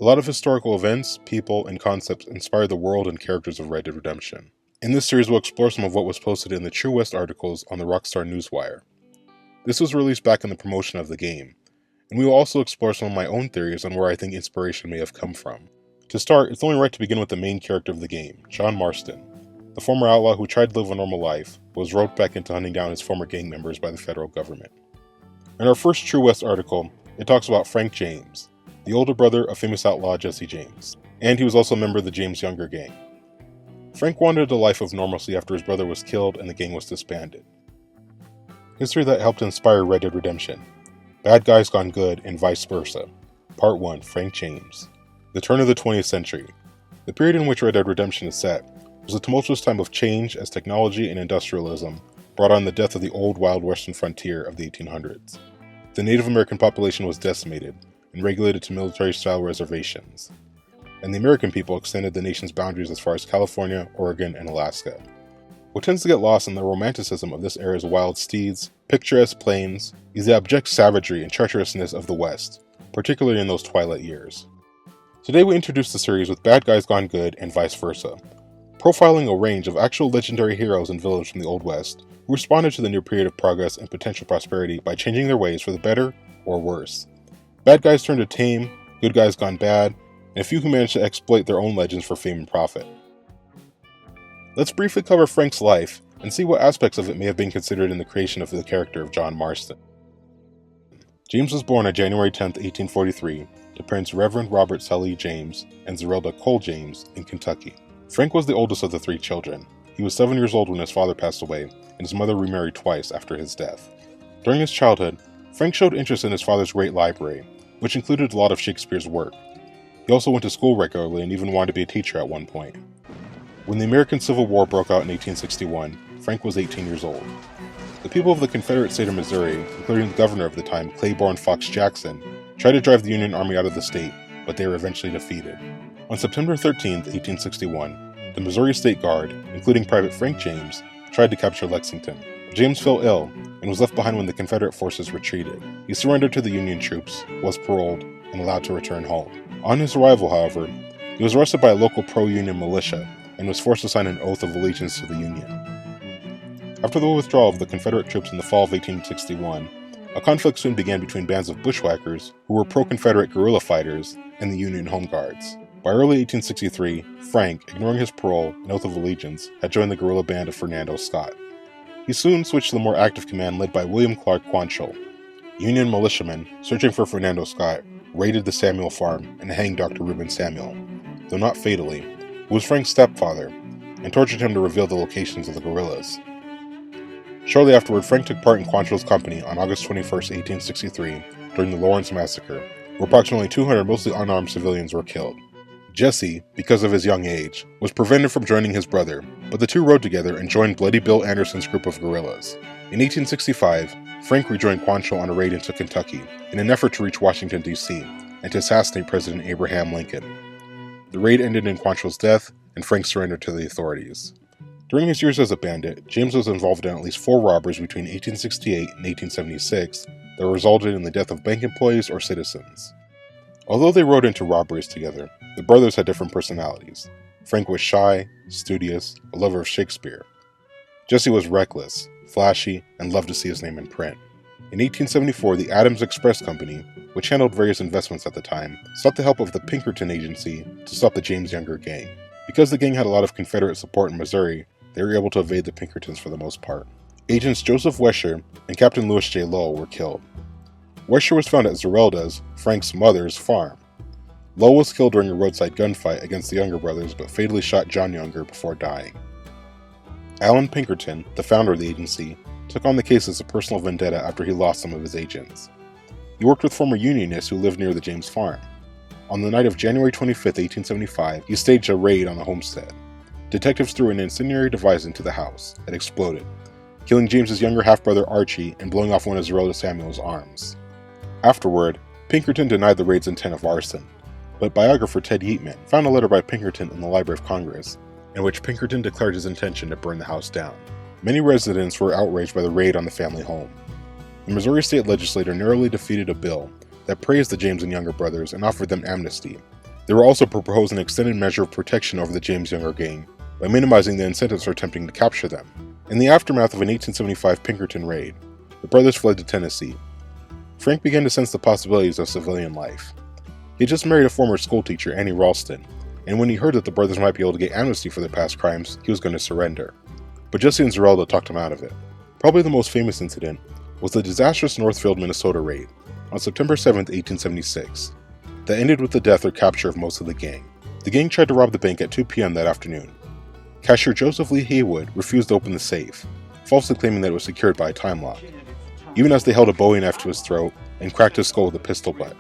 A lot of historical events, people, and concepts inspire the world and characters of Red Dead Redemption. In this series, we'll explore some of what was posted in the True West articles on the Rockstar Newswire. This was released back in the promotion of the game, and we will also explore some of my own theories on where I think inspiration may have come from. To start, it's only right to begin with the main character of the game, John Marston, the former outlaw who tried to live a normal life, but was roped back into hunting down his former gang members by the federal government. In our first True West article, it talks about Frank James, the older brother of famous outlaw Jesse James, and he was also a member of the James Younger gang. Frank wanted a life of normalcy after his brother was killed and the gang was disbanded. History that helped inspire Red Dead Redemption. Bad Guys Gone Good and Vice Versa. Part 1, Frank James. The turn of the 20th century. The period in which Red Dead Redemption is set was a tumultuous time of change as technology and industrialism brought on the death of the old wild western frontier of the 1800s. The Native American population was decimated and regulated to military-style reservations, and the American people extended the nation's boundaries as far as California, Oregon, and Alaska. What tends to get lost in the romanticism of this era's wild steeds, picturesque plains, is the abject savagery and treacherousness of the West, particularly in those twilight years. Today we introduce the series with Bad Guys Gone Good and Vice Versa, profiling a range of actual legendary heroes and villains from the Old West who responded to the new period of progress and potential prosperity by changing their ways for the better or worse. Bad guys turned to tame, good guys gone bad, and a few who managed to exploit their own legends for fame and profit. Let's briefly cover Frank's life and see what aspects of it may have been considered in the creation of the character of John Marston. James was born on January 10, 1843, to parents Reverend Robert Sully James and Zerelda Cole James in Kentucky. Frank was the oldest of the three children. He was 7 years old when his father passed away, and his mother remarried twice after his death. During his childhood, Frank showed interest in his father's great library, which included a lot of Shakespeare's work. He also went to school regularly and even wanted to be a teacher at one point. When the American Civil War broke out in 1861, Frank was 18 years old. The people of the Confederate state of Missouri, including the governor of the time, Claiborne Fox Jackson, tried to drive the Union Army out of the state, but they were eventually defeated. On September 13, 1861, the Missouri State Guard, including Private Frank James, tried to capture Lexington. James fell ill and was left behind when the Confederate forces retreated. He surrendered to the Union troops, was paroled, and allowed to return home. On his arrival, however, he was arrested by a local pro-Union militia and was forced to sign an oath of allegiance to the Union. After the withdrawal of the Confederate troops in the fall of 1861, a conflict soon began between bands of bushwhackers who were pro-Confederate guerrilla fighters and the Union Home Guards. By early 1863, Frank, ignoring his parole and oath of allegiance, had joined the guerrilla band of Fernando Scott. He soon switched to the more active command led by William Clark Quantrill. Union militiamen, searching for Fernando Scott, raided the Samuel farm and hanged Dr. Reuben Samuel, though not fatally, who was Frank's stepfather, and tortured him to reveal the locations of the guerrillas. Shortly afterward, Frank took part in Quantrill's company on August 21, 1863, during the Lawrence Massacre, where approximately 200 mostly unarmed civilians were killed. Jesse, because of his young age, was prevented from joining his brother, but the two rode together and joined Bloody Bill Anderson's group of guerrillas. In 1865, Frank rejoined Quantrill on a raid into Kentucky in an effort to reach Washington, D.C., and to assassinate President Abraham Lincoln. The raid ended in Quantrill's death, and Frank surrendered to the authorities. During his years as a bandit, James was involved in at least 4 robberies between 1868 and 1876 that resulted in the death of bank employees or citizens. Although they rode into robberies together, the brothers had different personalities. Frank was shy, studious, a lover of Shakespeare. Jesse was reckless, flashy, and loved to see his name in print. In 1874, the Adams Express Company, which handled various investments at the time, sought the help of the Pinkerton Agency to stop the James Younger gang. Because the gang had a lot of Confederate support in Missouri, they were able to evade the Pinkertons for the most part. Agents Joseph Wesher and Captain Lewis J. Lowell were killed. Wesher was found at Zerelda's, Frank's mother's, farm. Lowell was killed during a roadside gunfight against the Younger brothers, but fatally shot John Younger before dying. Alan Pinkerton, the founder of the agency, took on the case as a personal vendetta after he lost some of his agents. He worked with former Unionists who lived near the James farm. On the night of January 25, 1875, he staged a raid on the homestead. Detectives threw an incendiary device into the house. It exploded, killing James's younger half-brother Archie and blowing off one of Zerelda Samuel's arms. Afterward, Pinkerton denied the raid's intent of arson, but biographer Ted Yeatman found a letter by Pinkerton in the Library of Congress, in which Pinkerton declared his intention to burn the house down. Many residents were outraged by the raid on the family home. The Missouri state legislature narrowly defeated a bill that praised the James and Younger brothers and offered them amnesty, They were also proposing an extended measure of protection over the James Younger gang by minimizing the incentives for attempting to capture them. In the aftermath of an 1875 Pinkerton raid, the brothers fled to Tennessee. Frank began to sense the possibilities of civilian life. He had just married a former schoolteacher, Annie Ralston, and when he heard that the brothers might be able to get amnesty for their past crimes, he was going to surrender. But Jesse and Zerelda talked him out of it. Probably the most famous incident was the disastrous Northfield, Minnesota raid on September 7, 1876, that ended with the death or capture of most of the gang. The gang tried to rob the bank at 2 p.m. that afternoon. Cashier Joseph Lee Haywood refused to open the safe, falsely claiming that it was secured by a time lock, even as they held a Bowie knife to his throat and cracked his skull with a pistol butt.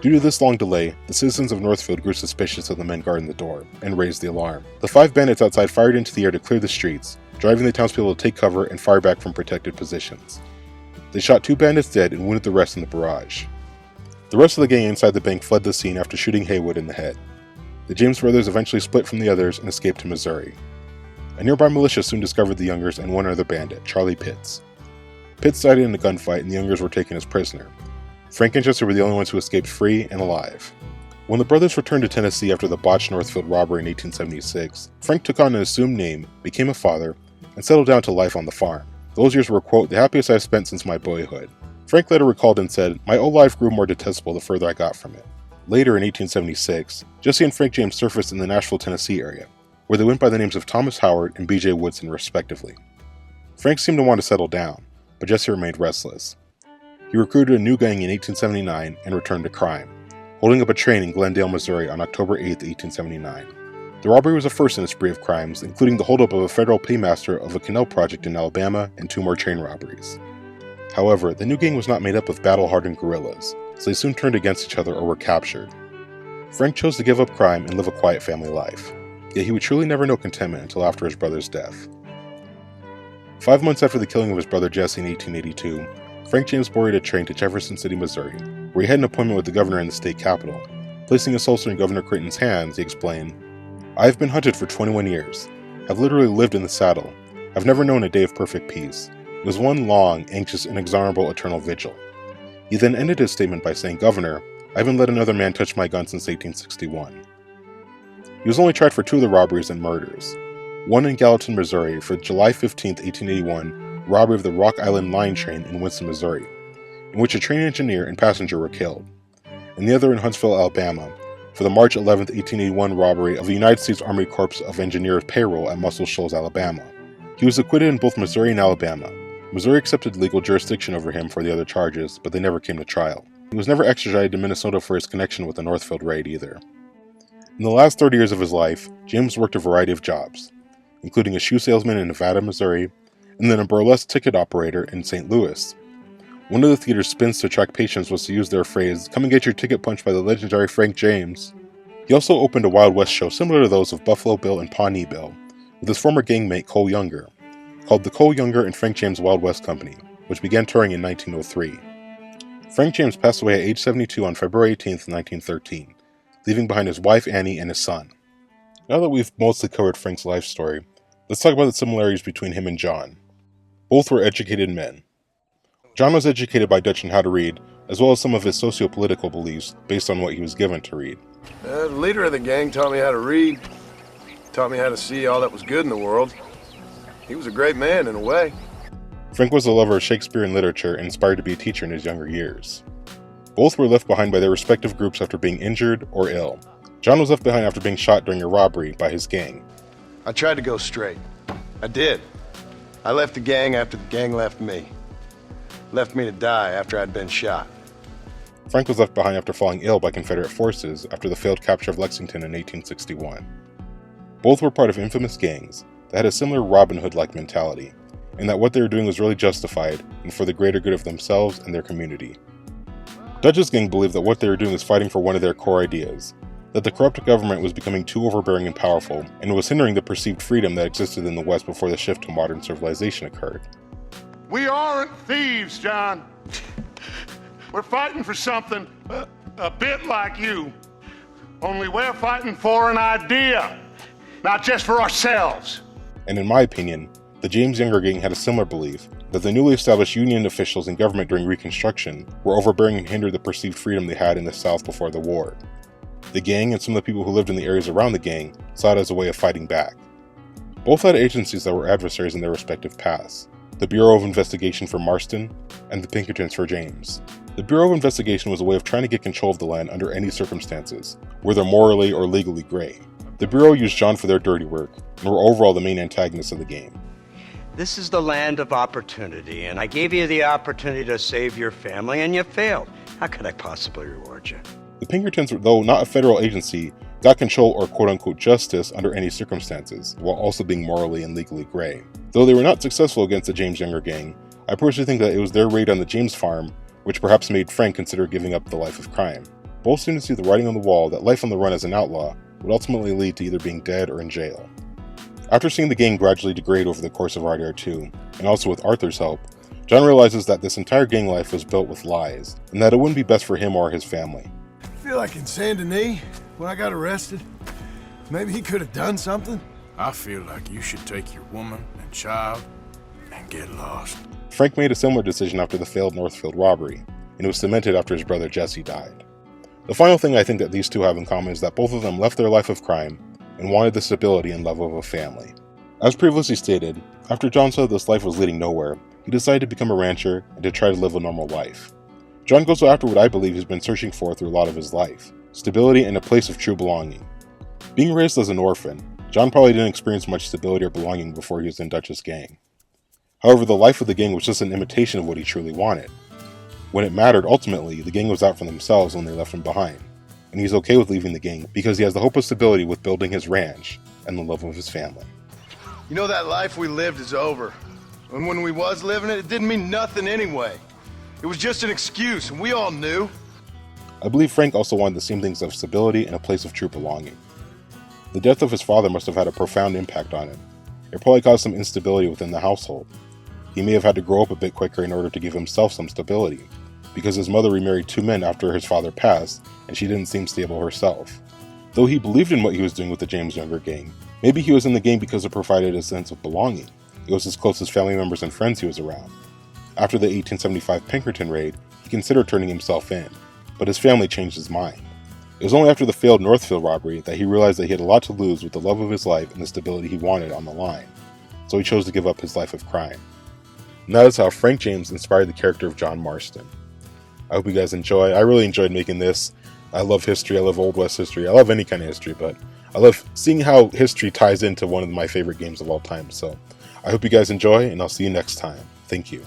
Due to this long delay, the citizens of Northfield grew suspicious of the men guarding the door and raised the alarm. The 5 bandits outside fired into the air to clear the streets, driving the townspeople to take cover and fire back from protected positions. They shot 2 bandits dead and wounded the rest in the barrage. The rest of the gang inside the bank fled the scene after shooting Haywood in the head. The James brothers eventually split from the others and escaped to Missouri. A nearby militia soon discovered the Youngers and one other bandit, Charlie Pitts. Pitts died in a gunfight and the Youngers were taken as prisoner. Frank and Jesse were the only ones who escaped free and alive. When the brothers returned to Tennessee after the botched Northfield robbery in 1876, Frank took on an assumed name, became a father, and settled down to life on the farm. Those years were, quote, the happiest I've spent since my boyhood. Frank later recalled and said, my old life grew more detestable the further I got from it. Later in 1876, Jesse and Frank James surfaced in the Nashville, Tennessee area, where they went by the names of Thomas Howard and B.J. Woodson respectively. Frank seemed to want to settle down, but Jesse remained restless. He recruited a new gang in 1879 and returned to crime, holding up a train in Glendale, Missouri on October 8, 1879. The robbery was a first in a spree of crimes, including the holdup of a federal paymaster of a canal project in Alabama and 2 more train robberies. However, the new gang was not made up of battle-hardened guerrillas, so they soon turned against each other or were captured. Frank chose to give up crime and live a quiet family life, yet he would truly never know contentment until after his brother's death. 5 months after the killing of his brother Jesse in 1882, Frank James boarded a train to Jefferson City, Missouri, where he had an appointment with the governor in the state capital. Placing his holster in Governor Creighton's hands, he explained, I have been hunted for 21 years, have literally lived in the saddle, have never known a day of perfect peace. It was one long, anxious, inexorable eternal vigil. He then ended his statement by saying, Governor, I haven't let another man touch my gun since 1861. He was only tried for 2 of the robberies and murders. One in Gallatin, Missouri for July 15, 1881, robbery of the Rock Island Line train in Winston, Missouri, in which a train engineer and passenger were killed, and the other in Huntsville, Alabama, for the March 11, 1881 robbery of the United States Army Corps of Engineers payroll at Muscle Shoals, Alabama. He was acquitted in both Missouri and Alabama. Missouri accepted legal jurisdiction over him for the other charges, but they never came to trial. He was never extradited to Minnesota for his connection with the Northfield raid either. In the last 30 years of his life, James worked a variety of jobs, including a shoe salesman in Nevada, Missouri, and then a burlesque ticket operator in St. Louis. One of the theater's spins to attract patrons was to use their phrase, come and get your ticket punched by the legendary Frank James. He also opened a Wild West show similar to those of Buffalo Bill and Pawnee Bill, with his former gangmate Cole Younger, called the Cole Younger and Frank James Wild West Company, which began touring in 1903. Frank James passed away at age 72 on February 18, 1913, leaving behind his wife Annie and his son. Now that we've mostly covered Frank's life story, let's talk about the similarities between him and John. Both were educated men. John was educated by Dutch in how to read, as well as some of his socio-political beliefs based on what he was given to read. The leader of the gang taught me how to read, taught me how to see all that was good in the world. He was a great man in a way. Frank was a lover of Shakespeare and literature and inspired to be a teacher in his younger years. Both were left behind by their respective groups after being injured or ill. John was left behind after being shot during a robbery by his gang. I tried to go straight. I did. I left the gang after the gang left me. Left me to die after I'd been shot. Frank was left behind after falling ill by Confederate forces after the failed capture of Lexington in 1861. Both were part of infamous gangs that had a similar Robin Hood-like mentality, and that what they were doing was really justified and for the greater good of themselves and their community. Dutch's gang believed that what they were doing was fighting for one of their core ideas, that the corrupt government was becoming too overbearing and powerful, and was hindering the perceived freedom that existed in the West before the shift to modern civilization occurred. We aren't thieves, John. We're fighting for something a bit like you, only we're fighting for an idea, not just for ourselves. And in my opinion, the James Younger gang had a similar belief that the newly established Union officials in government during Reconstruction were overbearing and hindered the perceived freedom they had in the South before the war. The gang and some of the people who lived in the areas around the gang saw it as a way of fighting back. Both had agencies that were adversaries in their respective paths: the Bureau of Investigation for Marston and the Pinkertons for James. The Bureau of Investigation was a way of trying to get control of the land under any circumstances, whether morally or legally gray. The Bureau used John for their dirty work, and were overall the main antagonists of the game. This is the land of opportunity, and I gave you the opportunity to save your family, and you failed. How could I possibly reward you? The Pinkertons, though not a federal agency, got control or quote-unquote justice under any circumstances, while also being morally and legally gray. Though they were not successful against the James Younger gang, I personally think that it was their raid on the James farm which perhaps made Frank consider giving up the life of crime. Both seem to see the writing on the wall that life on the run as an outlaw would ultimately lead to either being dead or in jail. After seeing the gang gradually degrade over the course of RDR2, and also with Arthur's help, John realizes that this entire gang life was built with lies, and that it wouldn't be best for him or his family. I feel like in Saint Denis, when I got arrested, maybe he could have done something. I feel like you should take your woman and child and get lost. Frank made a similar decision after the failed Northfield robbery, and it was cemented after his brother Jesse died. The final thing I think that these two have in common is that both of them left their life of crime and wanted the stability and love of a family. As previously stated, after John saw this life was leading nowhere, he decided to become a rancher and to try to live a normal life. John goes after what I believe he's been searching for through a lot of his life: stability and a place of true belonging. Being raised as an orphan, John probably didn't experience much stability or belonging before he was in Dutch's gang. However, the life of the gang was just an imitation of what he truly wanted. When it mattered, ultimately, the gang was out for themselves when they left him behind, and he's okay with leaving the gang because he has the hope of stability with building his ranch and the love of his family. You know, that life we lived is over. And when we was living it, it didn't mean nothing anyway. It was just an excuse, and we all knew. I believe Frank also wanted the same things of stability and a place of true belonging. The death of his father must have had a profound impact on him. It probably caused some instability within the household. He may have had to grow up a bit quicker in order to give himself some stability, because his mother remarried 2 men after his father passed, and she didn't seem stable herself. Though he believed in what he was doing with the James Younger gang, maybe he was in the gang because it provided a sense of belonging. It was his closest family members and friends he was around. After the 1875 Pinkerton raid, he considered turning himself in, but his family changed his mind. It was only after the failed Northfield robbery that he realized that he had a lot to lose with the love of his life and the stability he wanted on the line, so he chose to give up his life of crime. And that is how Frank James inspired the character of John Marston. I hope you guys enjoy. I really enjoyed making this. I love history. I love Old West history. I love any kind of history, but I love seeing how history ties into one of my favorite games of all time. So I hope you guys enjoy, and I'll see you next time. Thank you.